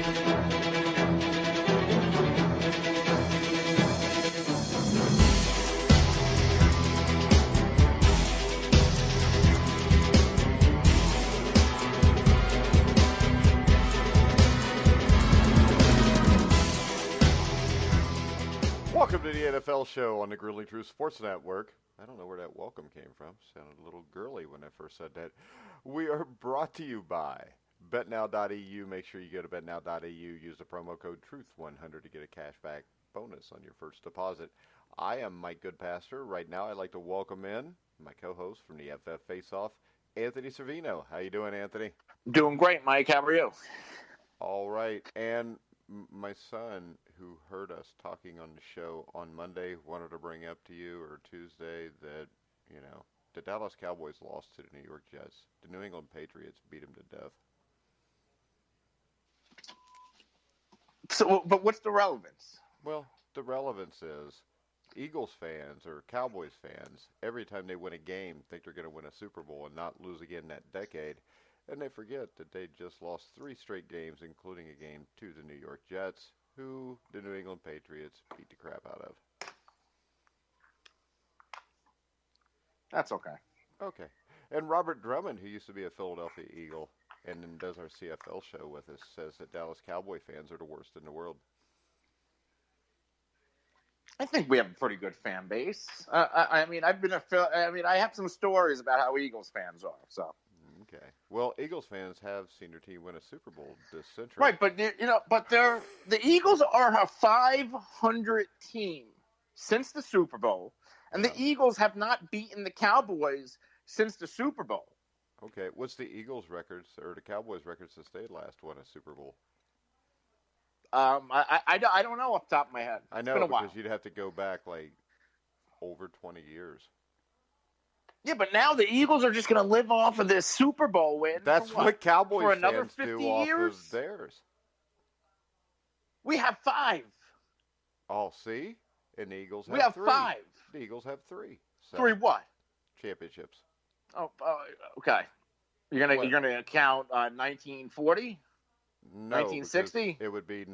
Welcome to the NFL Show on the Grilling True Sports Network. I don't know where that welcome came from. Sounded a little girly when I first said that. We are brought to you by BetNow.eu. Make sure you go to BetNow.eu. Use the promo code TRUTH100 to get a cashback bonus on your first deposit. I am Mike Goodpaster. Right now, I'd like to welcome in my co-host from the FF Faceoff, Anthony Cervino. How you doing, Anthony? Doing great, Mike. How are you? All right. And my son, who heard us talking on the show on Monday, wanted to bring up to you, or Tuesday, that, you know, the Dallas Cowboys lost to the New York Jets. The New England Patriots beat them to death. So, but what's the relevance? Well, the relevance is Eagles fans or Cowboys fans, every time they win a game, think they're going to win a Super Bowl and not lose again that decade. And they forget that they just lost 3 straight games, including a game to the New York Jets, who the New England Patriots beat the crap out of. That's okay. Okay. And Robert Drummond, who used to be a Philadelphia Eagle and then does our CFL show with us, says that Dallas Cowboy fans are the worst in the world. I think we have a pretty good fan base. I have some stories about how Eagles fans are. So. Okay. Well, Eagles fans have seen their team win a Super Bowl this century. Right, but the Eagles are a 500 team since the Super Bowl, and the Eagles have not beaten the Cowboys since the Super Bowl. Okay. What's the Eagles' records or the Cowboys' records since they last won a Super Bowl? I don't know off the top of my head. I know, because you'd have to go back like over 20 years. Yeah, but now the Eagles are just going to live off of this Super Bowl win. That's what Cowboys for another fans 50 do years? off of theirs. We have 5. Oh, see? And the Eagles have we have 3. 5. The Eagles have 3. 3 what? Championships. Oh, okay. You're gonna count 1940? No, 1960? It would be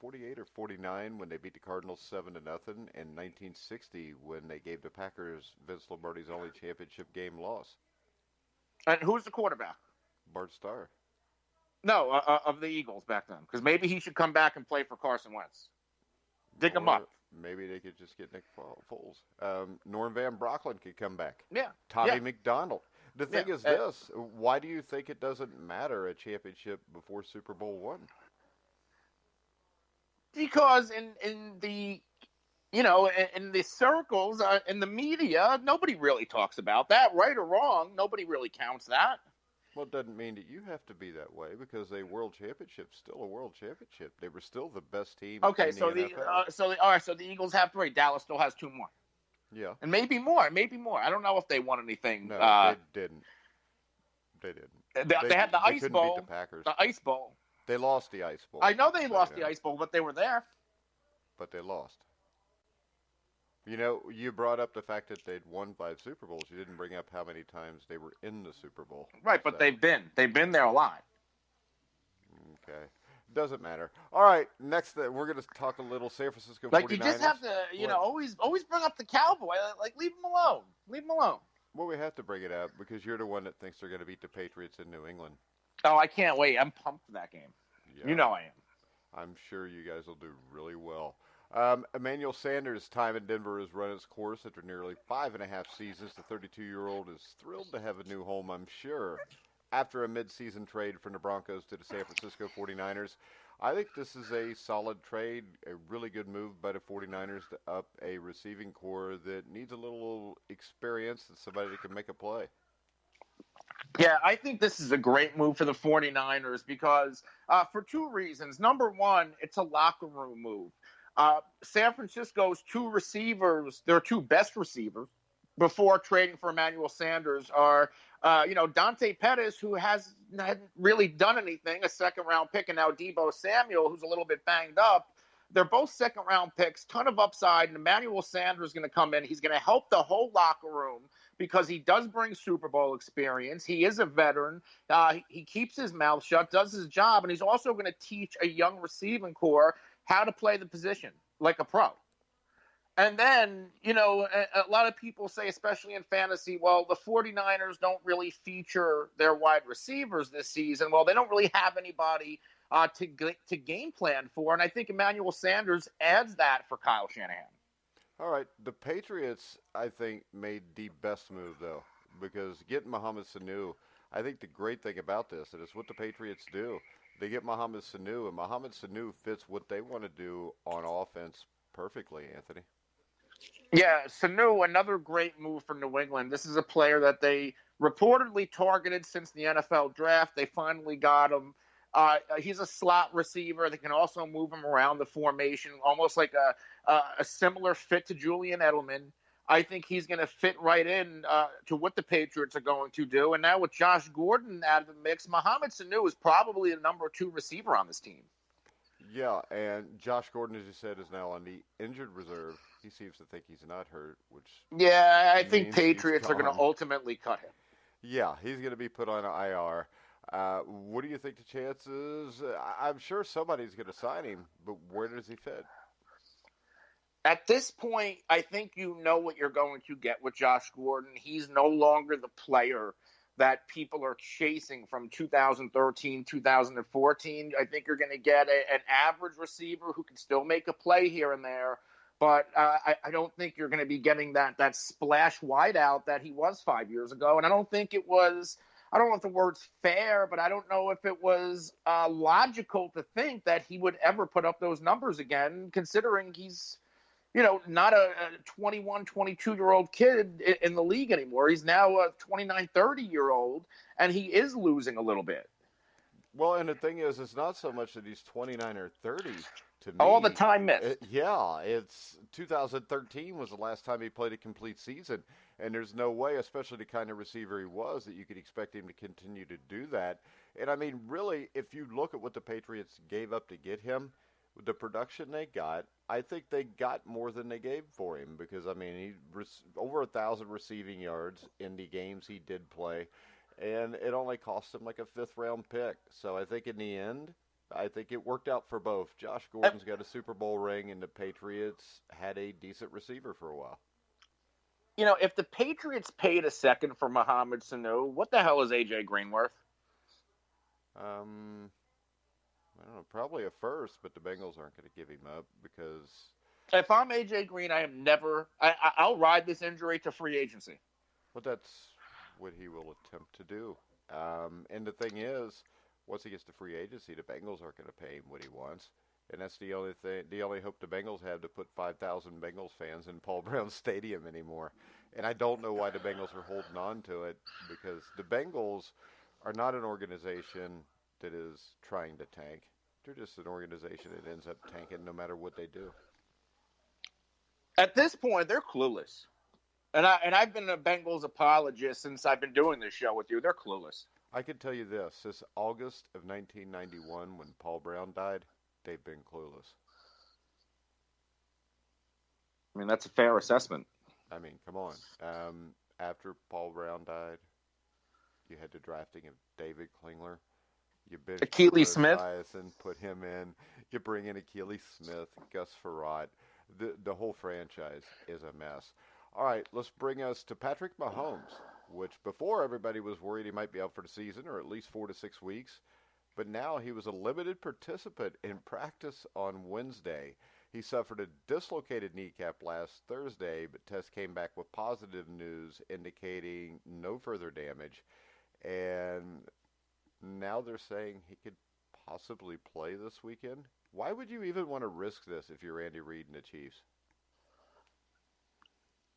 48 or 49 when they beat the Cardinals 7-0, and 1960 when they gave the Packers Vince Lombardi's only championship game loss. And who's the quarterback? Bart Starr. No, of the Eagles back then, because maybe he should come back and play for Carson Wentz. Dig him up. Maybe they could just get Nick Foles. Norm Van Brocklin could come back. Yeah. Tommy McDonald. The thing is this: why do you think it doesn't matter a championship before Super Bowl I? Because in the circles, in the media, nobody really talks about that, right or wrong. Nobody really counts that. Well, it doesn't mean that you have to be that way, because a world championship's still a world championship. They were still the best team. Okay, in the NFL. So the Eagles have 3. Dallas still has 2 more. Yeah, and maybe more. I don't know if they won anything. No, they didn't. They had the Ice Bowl. Beat the Packers. The Ice Bowl. They lost the Ice Bowl. I know they lost the Ice Bowl, but they were there. But they lost. You know, you brought up the fact that they'd won 5 Super Bowls. You didn't bring up how many times they were in the Super Bowl. Right, but they've been there a lot. Okay. Doesn't matter. All right, next we're going to talk a little San Francisco 49ers. You just have to, always bring up the Cowboy. Leave them alone. Leave them alone. Well, we have to bring it up because you're the one that thinks they're going to beat the Patriots in New England. Oh, I can't wait. I'm pumped for that game. Yeah. You know I am. I'm sure you guys will do really well. Emmanuel Sanders' time in Denver has run its course after nearly 5.5 seasons. The 32-year-old is thrilled to have a new home, I'm sure, after a mid-season trade from the Broncos to the San Francisco 49ers. I think this is a solid trade, a really good move by the 49ers to up a receiving core that needs a little experience and somebody that can make a play. Yeah, I think this is a great move for the 49ers because for 2 reasons. Number one, it's a locker room move. San Francisco's 2 receivers, their 2 best receivers, before trading for Emmanuel Sanders are, Dante Pettis, who hadn't really done anything, a second-round pick, and now Deebo Samuel, who's a little bit banged up. They're both second-round picks, ton of upside, and Emmanuel Sanders is going to come in. He's going to help the whole locker room because he does bring Super Bowl experience. He is a veteran. He keeps his mouth shut, does his job, and he's also going to teach a young receiving core how to play the position like a pro. And then, a lot of people say, especially in fantasy, well, the 49ers don't really feature their wide receivers this season. Well, they don't really have anybody to game plan for. And I think Emmanuel Sanders adds that for Kyle Shanahan. All right. The Patriots, I think, made the best move, though, because getting Mohamed Sanu, I think the great thing about this, and it's what the Patriots do, they get Mohamed Sanu, and Mohamed Sanu fits what they want to do on offense perfectly, Anthony. Yeah, Sanu, another great move for New England. This is a player that they reportedly targeted since the NFL draft. They finally got him. He's a slot receiver. They can also move him around the formation, almost like a similar fit to Julian Edelman. I think he's going to fit right in to what the Patriots are going to do. And now with Josh Gordon out of the mix, Mohamed Sanu is probably the number 2 receiver on this team. Yeah, and Josh Gordon, as you said, is now on the injured reserve. He seems to think he's not hurt, which I think Patriots are going to ultimately cut him. Yeah, he's going to be put on IR. What do you think the chances? I'm sure somebody's going to sign him, but where does he fit? At this point, I think you know what you're going to get with Josh Gordon. He's no longer the player that people are chasing from 2013, 2014. I think you're going to get an average receiver who can still make a play here and there, but I don't think you're going to be getting that splash wideout that he was 5 years ago. And I don't think it was, I don't know if the word's fair, but I don't know if it was logical to think that he would ever put up those numbers again, considering he's, not a 21, 22-year-old kid in the league anymore. He's now a 29, 30-year-old, and he is losing a little bit. Well, and the thing is, it's not so much that he's 29 or 30 to me. All the time missed. It's 2013 was the last time he played a complete season, and there's no way, especially the kind of receiver he was, that you could expect him to continue to do that. And, I mean, really, if you look at what the Patriots gave up to get him, the production they got, I think they got more than they gave for him because, I mean, he over 1,000 receiving yards in the games he did play, and it only cost him like a 5th-round pick. So I think in the end, I think it worked out for both. Josh Gordon's got a Super Bowl ring, and the Patriots had a decent receiver for a while. If the Patriots paid a second for Mohamed Sanu, what the hell is A.J. Green worth? I don't know, probably a first, but the Bengals aren't going to give him up because... If I'm A.J. Green, I'll ride this injury to free agency. Well, that's what he will attempt to do. And the thing is, once he gets to free agency, the Bengals aren't going to pay him what he wants. And that's the only hope the Bengals have to put 5,000 Bengals fans in Paul Brown Stadium anymore. And I don't know why the Bengals are holding on to it because the Bengals are not an organization that is trying to tank. They're just an organization that ends up tanking no matter what they do. At this point, they're clueless. And I've been a Bengals apologist since I've been doing this show with you. They're clueless. I can tell you this. Since August of 1991 when Paul Brown died, they've been clueless. I mean, that's a fair assessment. I mean, come on. After Paul Brown died, you had the drafting of David Klingler. You bench Akili Smith and put him in. You bring in Akili Smith, Gus Frerotte. The whole franchise is a mess. All right, let's bring us to Patrick Mahomes, which before everybody was worried he might be out for the season or at least 4 to 6 weeks. But now he was a limited participant in practice on Wednesday. He suffered a dislocated kneecap last Thursday, but tests came back with positive news indicating no further damage. And now they're saying he could possibly play this weekend. Why would you even want to risk this if you're Andy Reid and the Chiefs?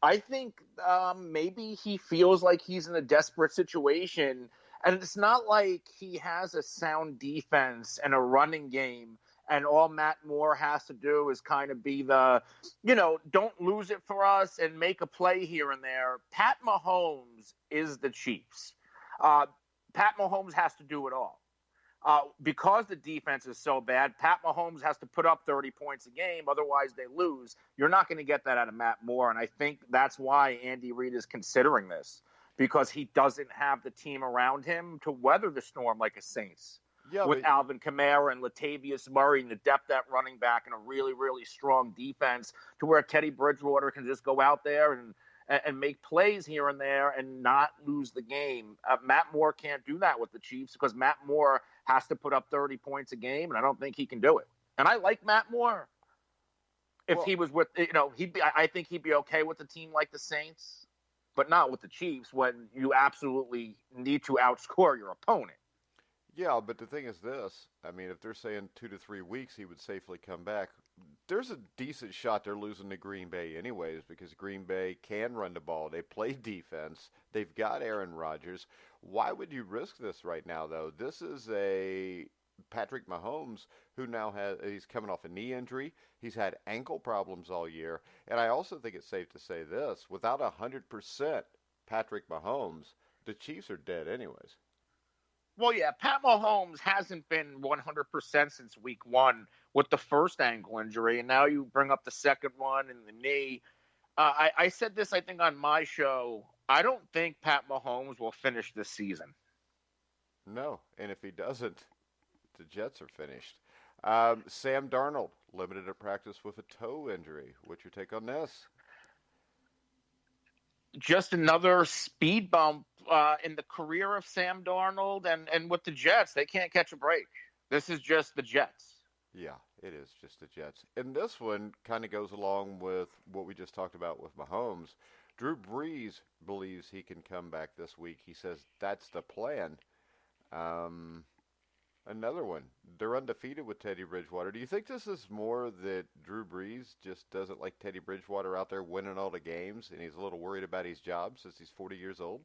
I think maybe he feels like he's in a desperate situation. And it's not like he has a sound defense and a running game, and all Matt Moore has to do is kind of be the, don't lose it for us and make a play here and there. Pat Mahomes is the Chiefs. Pat Mahomes has to do it all. because the defense is so bad, Pat Mahomes has to put up 30 points a game. Otherwise, they lose. You're not going to get that out of Matt Moore. And I think that's why Andy Reid is considering this, because he doesn't have the team around him to weather the storm like a Saints. Yeah, with Alvin Kamara and Latavius Murray and the depth at running back and a really, really strong defense to where Teddy Bridgewater can just go out there and make plays here and there and not lose the game. Matt Moore can't do that with the Chiefs because Matt Moore has to put up 30 points a game, and I don't think he can do it. And I like Matt Moore. If he was with, I think he'd be okay with a team like the Saints, but not with the Chiefs when you absolutely need to outscore your opponent. Yeah, but the thing is this. I mean, if they're saying 2 to 3 weeks he would safely come back, there's a decent shot they're losing to Green Bay anyways because Green Bay can run the ball. They play defense. They've got Aaron Rodgers. Why would you risk this right now, though? This is a Patrick Mahomes who now he's coming off a knee injury. He's had ankle problems all year. And I also think it's safe to say this. Without 100% Patrick Mahomes, the Chiefs are dead anyways. Well, yeah, Pat Mahomes hasn't been 100% since week one with the first ankle injury, and now you bring up the second one and the knee. I said this, I think, on my show. I don't think Pat Mahomes will finish this season. No, and if he doesn't, the Jets are finished. Sam Darnold, limited at practice with a toe injury. What's your take on this? Just another speed bump in the career of Sam Darnold and with the Jets. They can't catch a break. This is just the Jets. Yeah, it is just the Jets. And this one kind of goes along with what we just talked about with Mahomes. Drew Brees believes he can come back this week. He says that's the plan. Another one. They're undefeated with Teddy Bridgewater. Do you think this is more that Drew Brees just doesn't like Teddy Bridgewater out there winning all the games and he's a little worried about his job since he's 40 years old?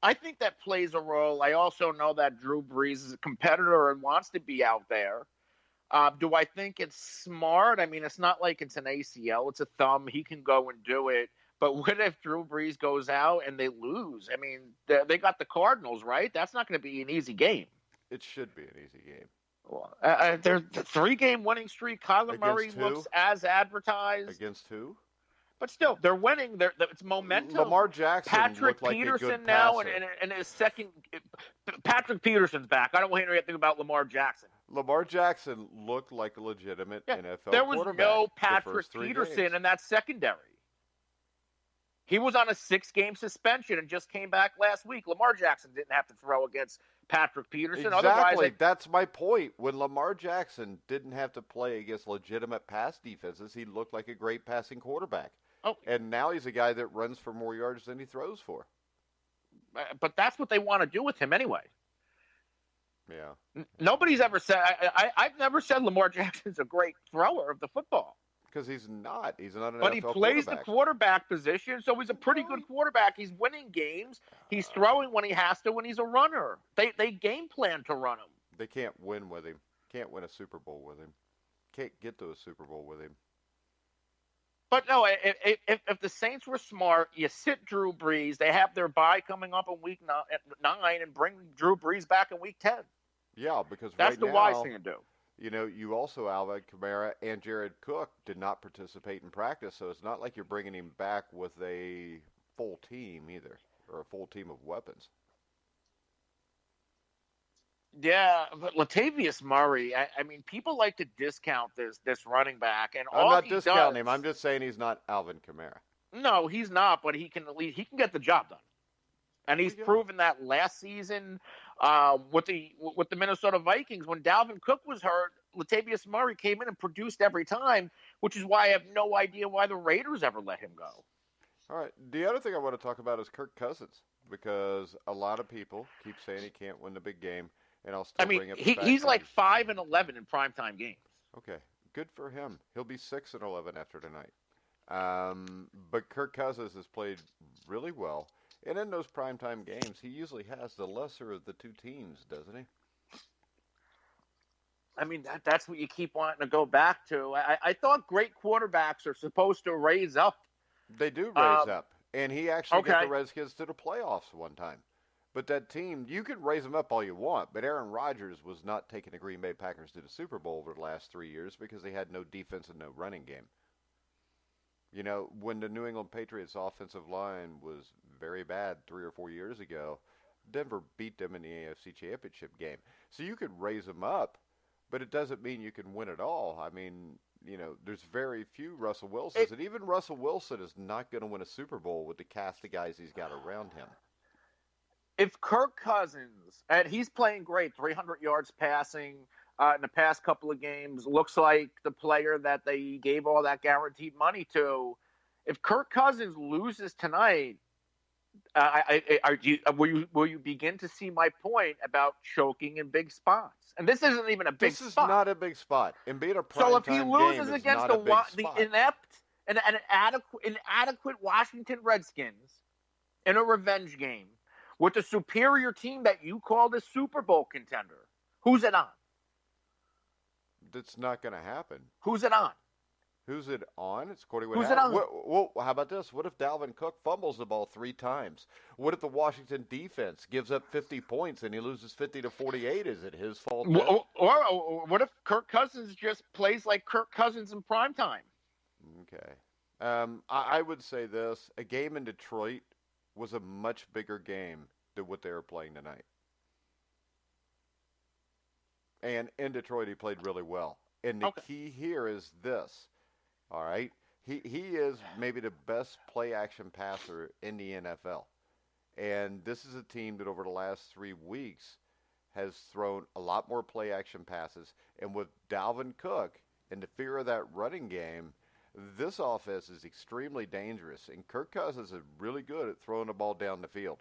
I think that plays a role. I also know that Drew Brees is a competitor and wants to be out there. Do I think it's smart? I mean, it's not like it's an ACL. It's a thumb. He can go and do it. But what if Drew Brees goes out and they lose? I mean, they got the Cardinals, right? That's not going to be an easy game. It should be an easy game. There's the 3-game winning streak. Kyler Murray looks as advertised. Against who? But still, they're winning. It's momentum. Lamar Jackson Patrick like Peterson now, and his second. Patrick Peterson's back. I don't want to hear anything about Lamar Jackson. Lamar Jackson looked like a legitimate NFL quarterback. There was no Patrick Peterson in that secondary. He was on a 6-game suspension and just came back last week. Lamar Jackson didn't have to throw against Patrick Peterson. Exactly. That's my point. When Lamar Jackson didn't have to play against legitimate pass defenses, he looked like a great passing quarterback. Oh. And now he's a guy that runs for more yards than he throws for. But that's what they want to do with him anyway. Yeah. Nobody's ever said – I've never said Lamar Jackson's a great thrower of the football. Because he's not. He's not an But NFL he plays the quarterback position, so he's a pretty good quarterback. He's winning games. He's throwing when he has to when he's a runner. They game plan to run him. They can't win with him. Can't win a Super Bowl with him. Can't get to a Super Bowl with him. But no, if the Saints were smart, you sit Drew Brees. They have their bye coming up in week 9 and bring Drew Brees back in week 10. Yeah, because that's right the now, wise thing to do. You know, you also, Alvin Kamara and Jared Cook did not participate in practice, so it's not like you're bringing him back with a full team either, or a full team of weapons. Yeah, but Latavius Murray, I mean, people like to discount this running back, and I'm not discounting him. I'm just saying he's not Alvin Kamara. No, he's not, but he can get the job done. And he's proven that last season with the Minnesota Vikings, when Dalvin Cook was hurt, Latavius Murray came in and produced every time, which is why I have no idea why the Raiders ever let him go. All right. The other thing I want to talk about is Kirk Cousins, because a lot of people keep saying he can't win the big game, and I'll still bring up the fact he's like 5-11 in primetime games. Okay, good for him. He'll be 6-11 after tonight. But Kirk Cousins has played really well. And in those primetime games, he usually has the lesser of the two teams, doesn't he? I mean, that's what you keep wanting to go back to. I thought great quarterbacks are supposed to raise up. They do raise up. And he actually got the Redskins to the playoffs one time. But that team, you can raise them up all you want, but Aaron Rodgers was not taking the Green Bay Packers to the Super Bowl over the last 3 years because they had no defense and no running game. You know, when the New England Patriots offensive line was very bad 3 or 4 years ago, Denver beat them in the AFC Championship game. So you could raise them up, but it doesn't mean you can win it all. I mean, you know, there's very few Russell Wilsons, and even Russell Wilson is not going to win a Super Bowl with the cast of guys he's got around him. If Kirk Cousins, and he's playing great, 300 yards passing in the past couple of games, looks like the player that they gave all that guaranteed money to. If Kirk Cousins loses tonight, will you begin to see my point about choking in big spots? And this isn't even a big spot. This is not a big spot. And being a prime so if he loses against the inept and inadequate Washington Redskins in a revenge game with a superior team that you call the Super Bowl contender, who's it on? That's not going to happen. Who's it on? Who's it on? It's according to Who's it on? Well, how about this? What if Dalvin Cook fumbles the ball 3 times? What if the Washington defense gives up 50 points and he loses 50-48? Is it his fault? Or what if Kirk Cousins just plays like Kirk Cousins in primetime? Okay. I would say this. A game in Detroit was a much bigger game than what they were playing tonight. And in Detroit, he played really well. And the key here is this. All right? He is maybe the best play-action passer in the NFL. And this is a team that over the last 3 weeks has thrown a lot more play-action passes. And with Dalvin Cook and the fear of that running game, this offense is extremely dangerous. And Kirk Cousins is really good at throwing the ball down the field.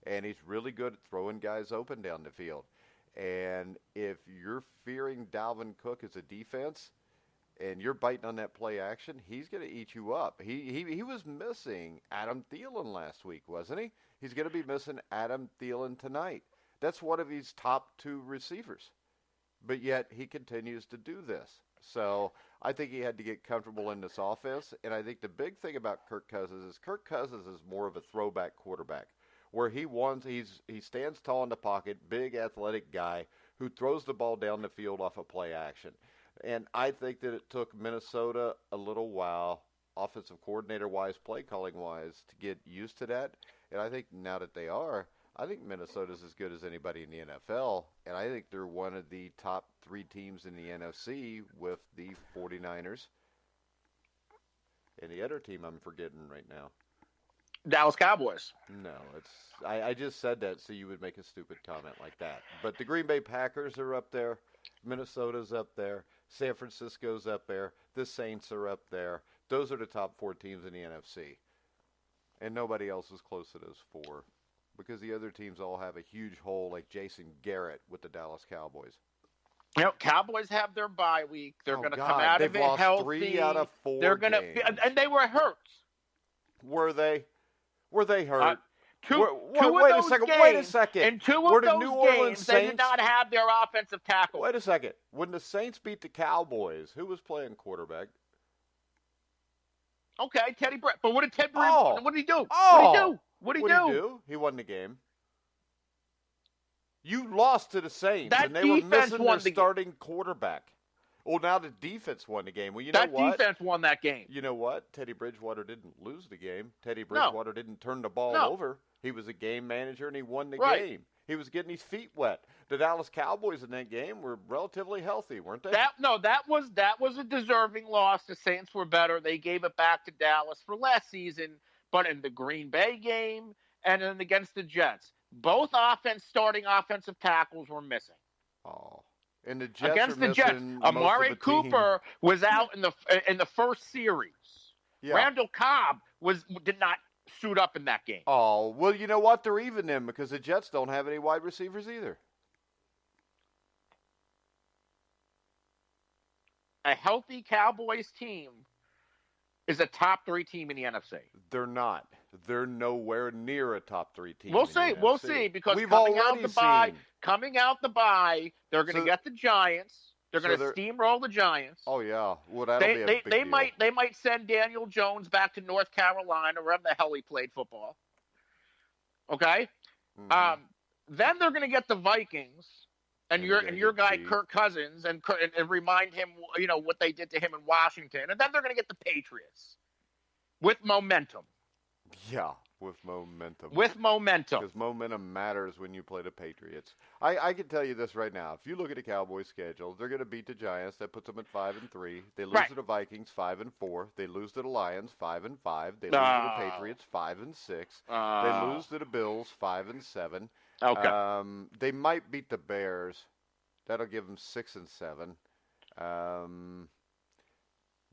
And he's really good at throwing guys open down the field. And if you're fearing Dalvin Cook as a defense and you're biting on that play action, he's going to eat you up. He was missing Adam Thielen last week, wasn't he? He's going to be missing Adam Thielen tonight. That's one of his top 2 receivers. But yet he continues to do this. So I think he had to get comfortable in this offense. And I think the big thing about Kirk Cousins is more of a throwback quarterback, where he stands tall in the pocket, big athletic guy who throws the ball down the field off of play action. And I think that it took Minnesota a little while, offensive coordinator-wise, play-calling-wise, to get used to that. And I think now that they are, I think Minnesota's as good as anybody in the NFL. And I think they're one of the top 3 teams in the NFC with the 49ers. And the other team I'm forgetting right now. Dallas Cowboys. No, I just said that so you would make a stupid comment like that. But the Green Bay Packers are up there. Minnesota's up there. San Francisco's up there. The Saints are up there. Those are the top 4 teams in the NFC. And nobody else is close to those 4 because the other teams all have a huge hole like Jason Garrett with the Dallas Cowboys. You know, Cowboys have their bye week. They're going to come out of it healthy. They've lost 3 out of 4 They're going to, and they were hurt. Were they? Were they hurt? Wait a second. In 2 of those games, they did not have their offensive tackle. Wait a second. When the Saints beat the Cowboys, who was playing quarterback? Okay, Teddy Brett. But what did Ted Brett? What did he do? What did he do? He won the game. You lost to the Saints, and they were missing their starting quarterback. Well, now the defense won the game. Well, you know what? That defense won that game. You know what? Teddy Bridgewater didn't lose the game. Teddy Bridgewater didn't turn the ball over. He was a game manager, and he won the game. He was getting his feet wet. The Dallas Cowboys in that game were relatively healthy, weren't they? That was a deserving loss. The Saints were better. They gave it back to Dallas for last season. But in the Green Bay game and then against the Jets, both starting offensive tackles were missing. Oh. And the Jets against the Jets, Amari Cooper was out in the first series. Yeah. Randall Cobb did not suit up in that game. Oh, well, you know what? They're even then because the Jets don't have any wide receivers either. A healthy Cowboys team is a top 3 team in the NFC. They're not. They're nowhere near a top 3 team. We'll see. We'll see because coming out the bye, they're going to get the Giants. They're going to steamroll the Giants. Oh yeah, well that'll be a big deal. They might send Daniel Jones back to North Carolina, wherever the hell he played football. Okay, Then they're going to get the Vikings and your guy Kirk Cousins and remind him, what they did to him in Washington. And then they're going to get the Patriots with momentum. Yeah, with momentum. With momentum. Because momentum matters when you play the Patriots. I can tell you this right now. If you look at the Cowboys' schedule, they're going to beat the Giants. That puts them at 5-3. They lose to the Vikings 5-4. They lose to the Lions 5-5. They lose to the Patriots 5-6. They lose to the Bills 5-7. Okay. They might beat the Bears. That'll give them 6-7.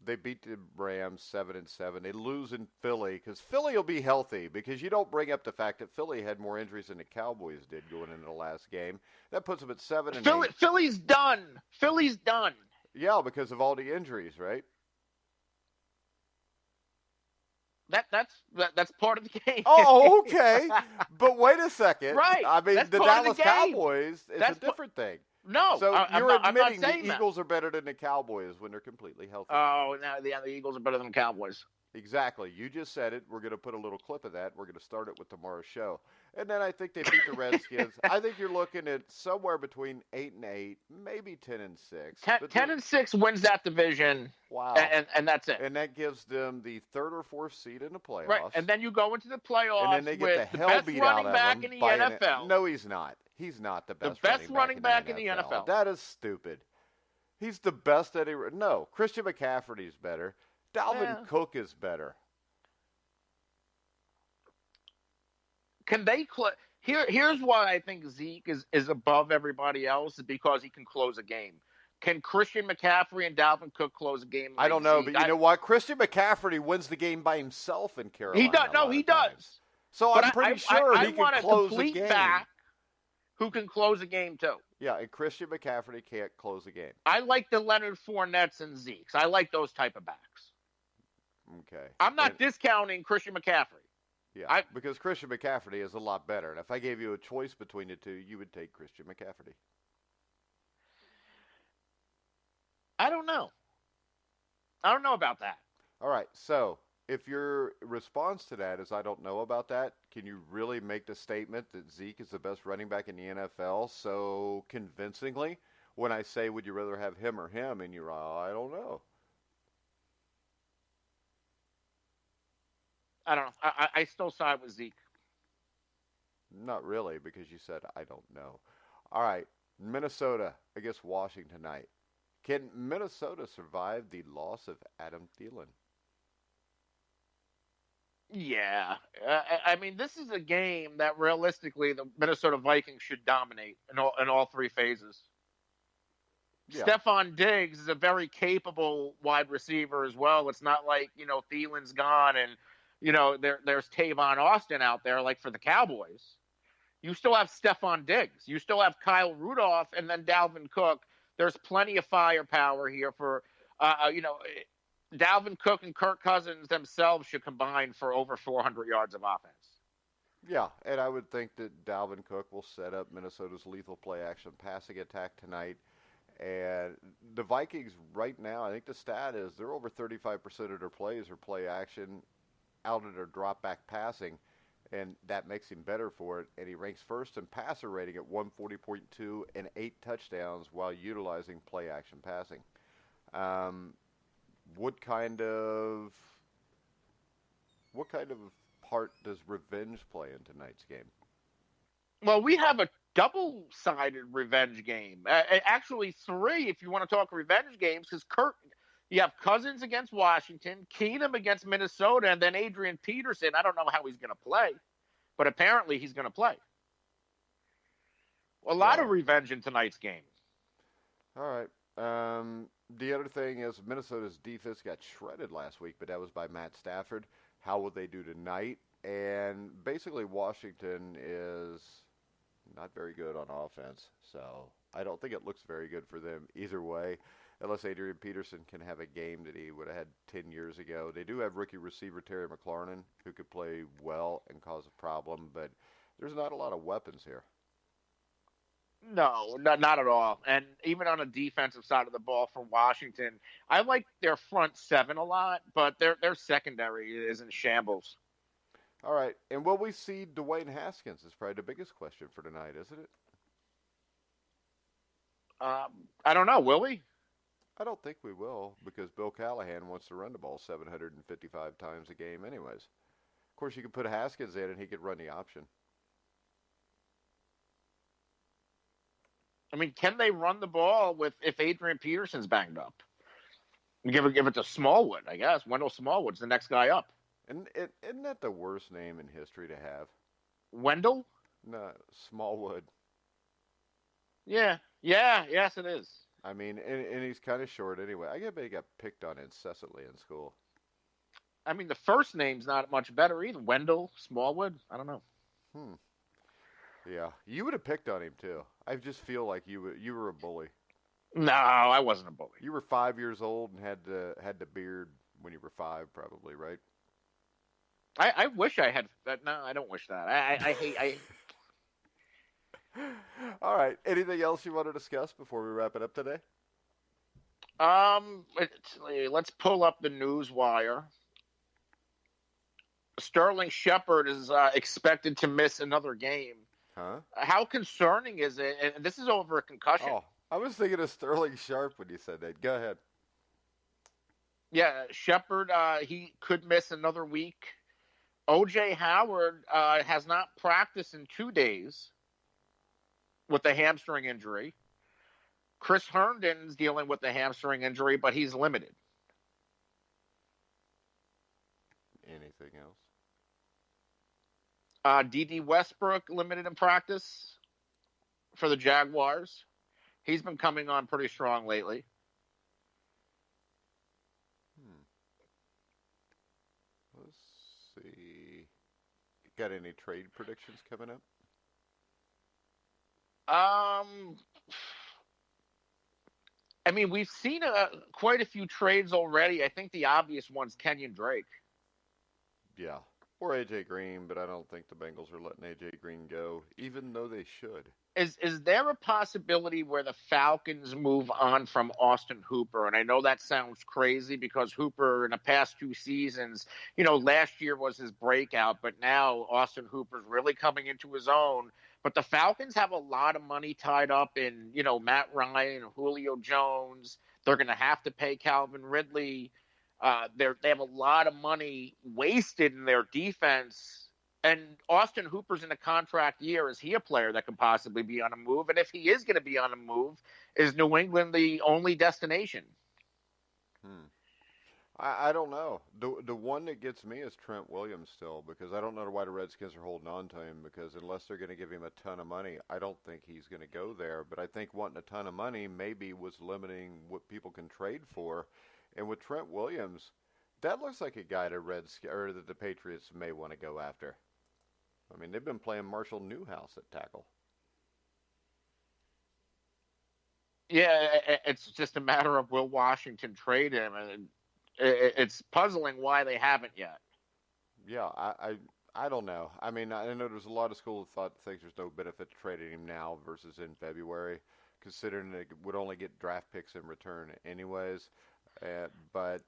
They beat the Rams 7-7. They lose in Philly because Philly will be healthy because you don't bring up the fact that Philly had more injuries than the Cowboys did going into the last game. That puts them at 7-8. Philly's done. Philly's done. Yeah, because of all the injuries, right? That's part of the game. Oh, okay. But wait a second. Right. I mean, the Dallas Cowboys is a different thing. No. So you're admitting the that. Eagles are better than the Cowboys when they're completely healthy. Oh, no, the Eagles are better than the Cowboys. Exactly. You just said it. We're going to put a little clip of that. We're going to start it with tomorrow's show. And then I think they beat the Redskins. I think you're looking at somewhere between 8-8, maybe 10-6. 10-6 wins that division. Wow. And that's it. And that gives them the third or fourth seed in the playoffs. Right. And then you go into the playoffs and then they get with the the hell best beat running out back of in them the NFL. No, he's not. He's not the best running back in the NFL. That is stupid. He's the best that No, Christian McCaffrey's better. Dalvin Cook is better. Can they Here's why I think Zeke is above everybody else, is because he can close a game. Can Christian McCaffrey and Dalvin Cook close a game? I don't know, but you know what? Christian McCaffrey wins the game by himself in Carolina. He does. No, he does. So I'm pretty sure he can close a game. Back who can close a game too. Yeah, and Christian McCaffrey can't close a game. I like the Leonard Fournettes and Zekes. I like those type of backs. Okay. I'm not discounting Christian McCaffrey. Yeah, because Christian McCaffrey is a lot better. And if I gave you a choice between the two, you would take Christian McCaffrey. I don't know. I don't know about that. All right, so if your response to that is I don't know about that, can you really make the statement that Zeke is the best running back in the NFL so convincingly when I say would you rather have him or him, and you're I don't know. I don't know. I still side with Zeke. Not really, because you said I don't know. All right, Minnesota against Washington tonight. Can Minnesota survive the loss of Adam Thielen? Yeah. I mean, this is a game that realistically the Minnesota Vikings should dominate in all three phases. Yeah. Stephon Diggs is a very capable wide receiver as well. It's not like, Thielen's gone and, there's Tavon Austin out there like for the Cowboys. You still have Stephon Diggs. You still have Kyle Rudolph and then Dalvin Cook. There's plenty of firepower here for, Dalvin Cook and Kirk Cousins themselves should combine for over 400 yards of offense. Yeah, and I would think that Dalvin Cook will set up Minnesota's lethal play-action passing attack tonight. And the Vikings right now, I think the stat is they're over 35% of their plays are play-action out of their drop-back passing, and that makes him better for it. And he ranks first in passer rating at 140.2 and 8 touchdowns while utilizing play-action passing. What kind of part does revenge play in tonight's game? Well, we have a double-sided revenge game. Actually, three if you want to talk revenge games, because you have Cousins against Washington, Keenum against Minnesota, and then Adrian Peterson. I don't know how he's going to play, but apparently he's going to play. A lot of revenge in tonight's game. All right. The other thing is Minnesota's defense got shredded last week, but that was by Matt Stafford. How will they do tonight? And basically Washington is not very good on offense, so I don't think it looks very good for them either way, unless Adrian Peterson can have a game that he would have had 10 years ago. They do have rookie receiver Terry McLaurin, who could play well and cause a problem, but there's not a lot of weapons here. No, not at all. And even on the defensive side of the ball for Washington, I like their front seven a lot, but their secondary is in shambles. All right. And will we see Dwayne Haskins is probably the biggest question for tonight, isn't it? I don't know. Will we? I don't think we will because Bill Callahan wants to run the ball 755 times a game, anyways. Of course, you could put Haskins in and he could run the option. I mean, can they run the ball with if Adrian Peterson's banged up? Give it to Smallwood, I guess. Wendell Smallwood's the next guy up. And isn't that the worst name in history to have? Wendell? No, Smallwood. Yeah. Yes, it is. I mean, and he's kind of short anyway. I bet he got picked on incessantly in school. I mean, the first name's not much better either. Wendell Smallwood? I don't know. Yeah, you would have picked on him too. I just feel like you were a bully. No, I wasn't a bully. You were 5 years old and had the beard when you were 5, probably, right? I wish I had. No, I don't wish that. I hate. All right. Anything else you want to discuss before we wrap it up today? Let's pull up the news wire. Sterling Shepard is expected to miss another game. Huh? How concerning is it? And this is over a concussion. Oh, I was thinking of Sterling Sharp when you said that. Go ahead. Yeah, Shepard, he could miss another week. O.J. Howard has not practiced in 2 days with a hamstring injury. Chris Herndon's dealing with a hamstring injury, but he's limited. Anything else? D.D. Westbrook limited in practice for the Jaguars. He's been coming on pretty strong lately. Let's see. Got any trade predictions coming up? I mean, we've seen quite a few trades already. I think the obvious one's Kenyon Drake. Yeah. Or A.J. Green, but I don't think the Bengals are letting A.J. Green go, even though they should. Is there a possibility where the Falcons move on from Austin Hooper? And I know that sounds crazy because Hooper in the past 2 seasons, last year was his breakout, but now Austin Hooper's really coming into his own. But the Falcons have a lot of money tied up in, Matt Ryan, Julio Jones. They're going to have to pay Calvin Ridley. They have a lot of money wasted in their defense. And Austin Hooper's in a contract year. Is he a player that could possibly be on a move? And if he is going to be on a move, is New England the only destination? I don't know. The one that gets me is Trent Williams still, because I don't know why the Redskins are holding on to him, because unless they're going to give him a ton of money, I don't think he's going to go there. But I think wanting a ton of money maybe was limiting what people can trade for. And with Trent Williams, that looks like a guy that the Patriots may want to go after. I mean, they've been playing Marshall Newhouse at tackle. Yeah, it's just a matter of will Washington trade him, and it's puzzling why they haven't yet. Yeah, I don't know. I mean, I know there's a lot of schools that think there's no benefit to trading him now versus in February, considering they would only get draft picks in return anyways. But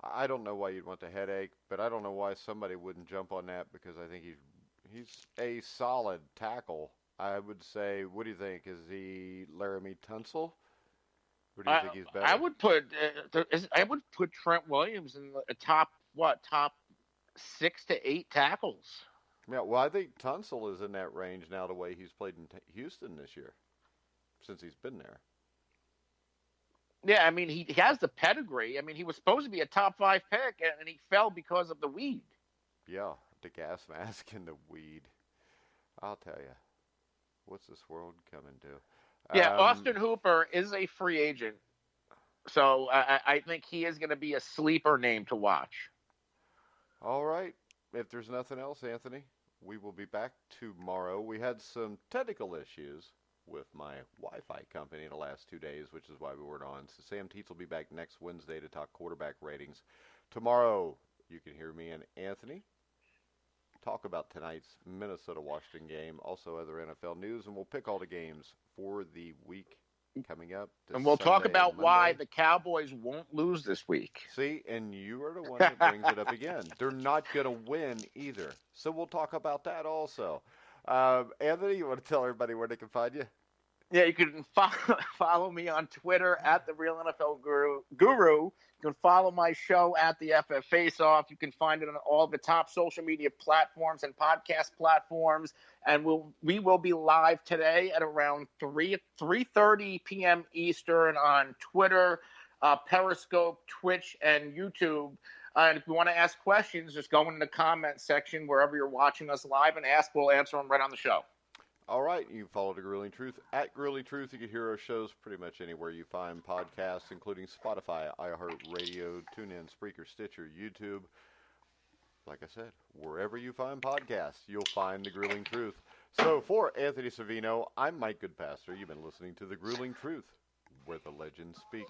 I don't know why you'd want the headache, but I don't know why somebody wouldn't jump on that, because I think he's a solid tackle. I would say, what do you think? Is he Laramie Tunsil? Or do you think he's better? I would put Trent Williams in the top 6 to 8 tackles. Yeah, well, I think Tunsil is in that range now, the way he's played in Houston this year, since he's been there. Yeah, I mean, he has the pedigree. I mean, he was supposed to be a top 5 pick, and he fell because of the weed. Yeah, the gas mask and the weed. I'll tell you. What's this world coming to? Yeah, Austin Hooper is a free agent. So I think he is going to be a sleeper name to watch. All right. If there's nothing else, Anthony, we will be back tomorrow. We had some technical issues with my Wi-Fi company in the last 2 days, which is why we weren't on. So Sam Teets will be back next Wednesday to talk quarterback ratings. Tomorrow, you can hear me and Anthony talk about tonight's Minnesota-Washington game, also other NFL news, and we'll pick all the games for the week coming up. And we'll talk Sunday about and why Monday. the Cowboys won't lose this week. See, and you are the one that brings it up again. They're not going to win either. So we'll talk about that also. Anthony, you want to tell everybody where they can find you? Yeah, you can follow me on Twitter at The Real NFL Guru. You can follow my show at The FF Face Off. You can find it on all the top social media platforms and podcast platforms. And we will be live today at around 3:30 p.m. Eastern on Twitter, Periscope, Twitch, and YouTube. And if you want to ask questions, just go in the comment section wherever you're watching us live and ask. We'll answer them right on the show. All right, you can follow The Grueling Truth at Grueling Truth. You can hear our shows pretty much anywhere you find podcasts, including Spotify, iHeartRadio, TuneIn, Spreaker, Stitcher, YouTube. Like I said, wherever you find podcasts, you'll find The Grueling Truth. So for Anthony Cervino, I'm Mike Goodpaster. You've been listening to The Grueling Truth, where the legends speak.